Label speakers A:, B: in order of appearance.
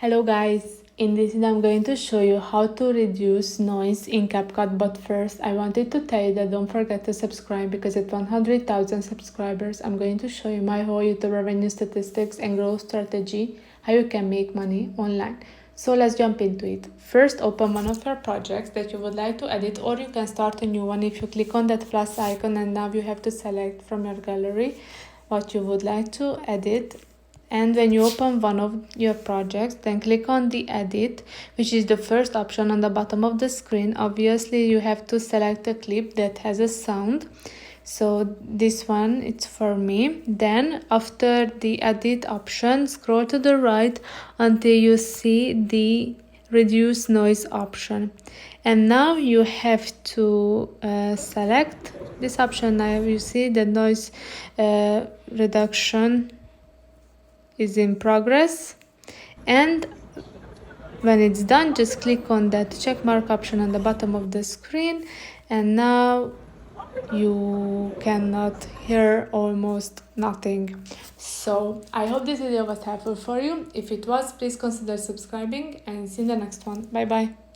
A: Hello guys, in this video I'm going to show you how to reduce noise in CapCut, but first I wanted to tell you that don't forget to subscribe because at 100,000 subscribers I'm going to show you my whole YouTube revenue statistics and growth strategy, how you can make money online. So let's jump into it. First, open one of your projects that you would like to edit, or you can start a new one if you click on that plus icon, and now you have to select from your gallery what you would like to edit. And when you open one of your projects, then click on the edit, which is the first option on the bottom of the screen. Obviously you have to select a clip that has a sound, so this one it's for me. Then after the edit option, scroll to the right until you see the reduce noise option, and now you have to select this option. Now you see the noise reduction is in progress, and when it's done just click on that check mark option on the bottom of the screen, and now you cannot hear almost nothing. So I hope this video was helpful for you. If it was, please consider subscribing, and see you in the next one. Bye bye.